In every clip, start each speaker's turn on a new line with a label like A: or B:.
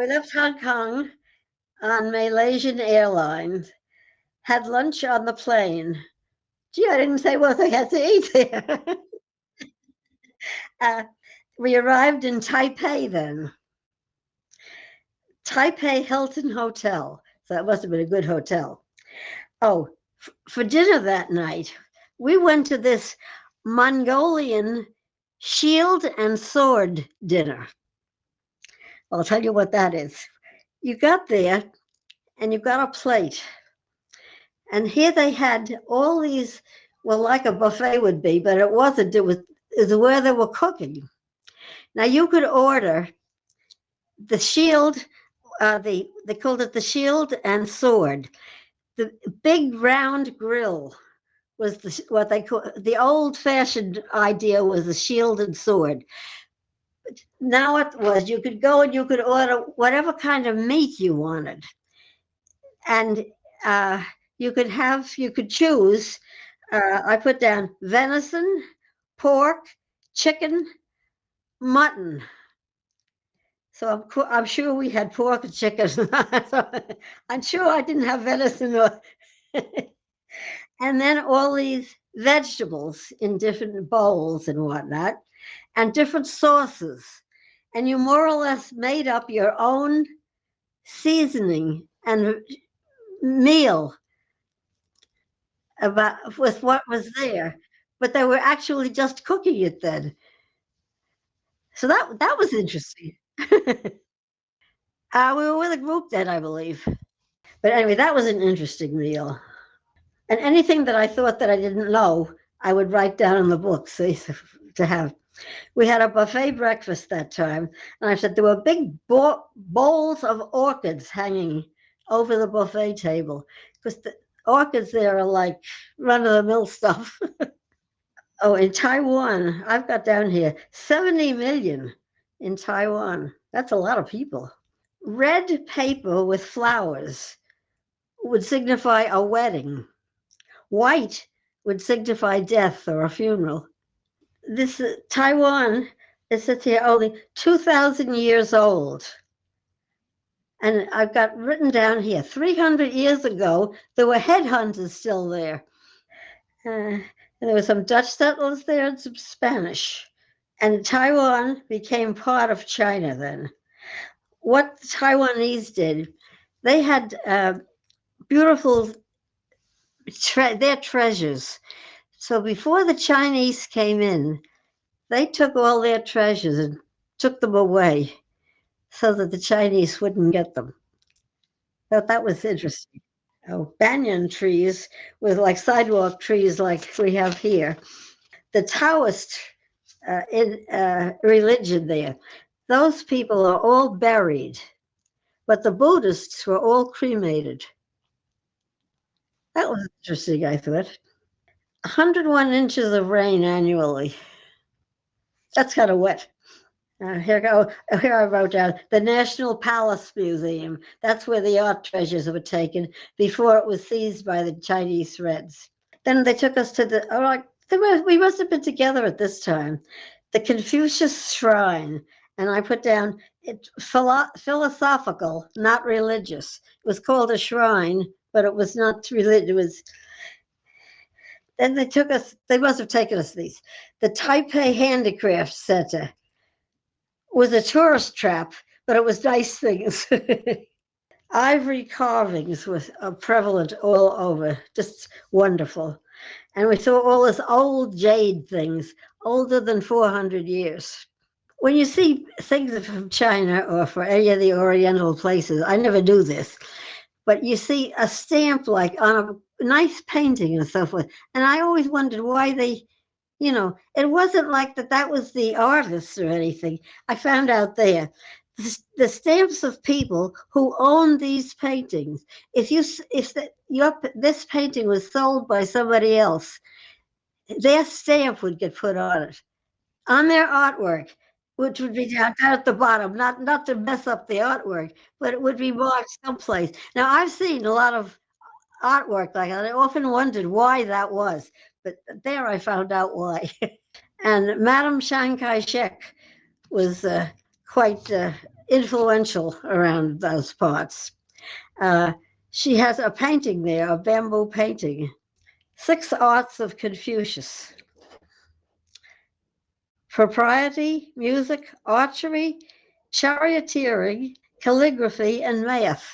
A: we left Hong Kong on Malaysian Airlines, had lunch on the plane. Gee, I didn't say what I had to eat there. uh, we arrived in Taipei then. Taipei Hilton Hotel. So that must have been a good hotel. Oh, for dinner that night, we went to this Mongolian shield and sword dinner. I'll tell you what that is. You got there and you got a plate. And here they had all these, well, like a buffet would be, but it wasn't. It was where they were cooking. Now you could order the shield, they called it the shield and sword. The big round grill was what they call the old-fashioned idea was the shield and sword. Now it was you could go and you could order whatever kind of meat you wanted, and you could choose. I put down venison, pork, chicken, mutton. So I'm sure we had pork and chicken. I'm sure I didn't have venison or. And then all these vegetables in different bowls and whatnot, and different sauces. And you more or less made up your own seasoning and meal about with what was there. But they were actually just cooking it then. So that was interesting. We were with a group then, I believe. But anyway, that was an interesting meal. And anything that I thought that I didn't know, I would write down in the books to have. We had a buffet breakfast that time, and I said there were big bowls of orchids hanging over the buffet table, because the orchids there are like run-of-the-mill stuff. Oh, in Taiwan, I've got down here 70 million in Taiwan. That's a lot of people. Red paper with flowers would signify a wedding. White would signify death or a funeral. This Taiwan, it says here, only 2,000 years old. And I've got written down here, 300 years ago, there were headhunters still there. And there were some Dutch settlers there and some Spanish. And Taiwan became part of China then. What the Taiwanese did, they had beautiful, their treasures. So before the Chinese came in, they took all their treasures and took them away so that the Chinese wouldn't get them. Thought that was interesting. Oh, banyan trees with like sidewalk trees like we have here. The Taoist religion there, those people are all buried, but the Buddhists were all cremated. That was interesting, I thought. 101 inches of rain annually. That's kind of wet. Here I wrote down the National Palace Museum. That's where the art treasures were taken before it was seized by the Chinese Reds. Then they took us to we must have been together at this time, the Confucius Shrine. And I put down it philosophical, not religious. It was called a shrine, but it was not religious. Then they must have taken us these. The Taipei Handicraft Center was a tourist trap, but it was nice things. Ivory carvings were prevalent all over, just wonderful. And we saw all this old jade things, older than 400 years. When you see things from China or from any of the Oriental places, I never knew this, but you see a stamp like on a nice painting and so forth. And I always wondered why they, it wasn't like that was the artist or anything. I found out there, the stamps of people who own these paintings, if this painting was sold by somebody else, their stamp would get put on it, on their artwork, which would be down at the bottom, not to mess up the artwork, but it would be marked someplace. Now, I've seen a lot of artwork like that. I often wondered why that was, but there I found out why. And Madame Chiang Kai-shek was quite influential around those parts. Uh, she has a painting there, a bamboo painting, Six Arts of Confucius: propriety, music, archery, charioteering, calligraphy, and math.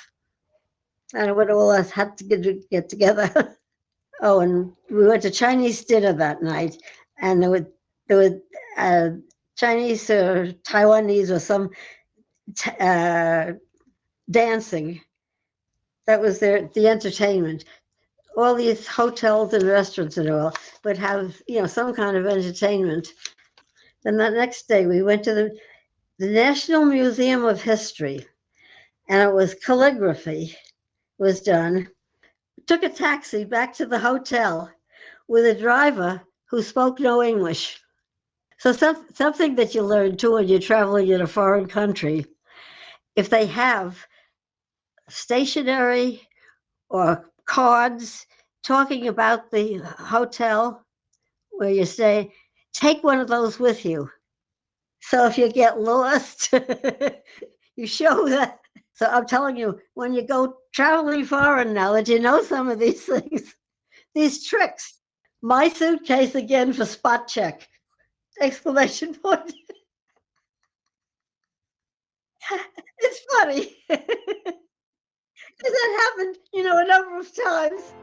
A: And it would all us had to get together. Oh, and we went to Chinese dinner that night, and there were uh, Chinese or Taiwanese or some dancing. That was the entertainment. All these hotels and restaurants and all would have some kind of entertainment. Then that next day we went to the National Museum of History, and it was calligraphy was done. Took a taxi back to the hotel with a driver who spoke no English. So something that you learn too when you're traveling in a foreign country, if they have stationery or cards talking about the hotel where you stay, take one of those with you. So if you get lost, you show that. So I'm telling you, when you go traveling foreign now that you know some of these things, these tricks. My suitcase again for spot check! Exclamation point. It's funny. Because that happened, a number of times.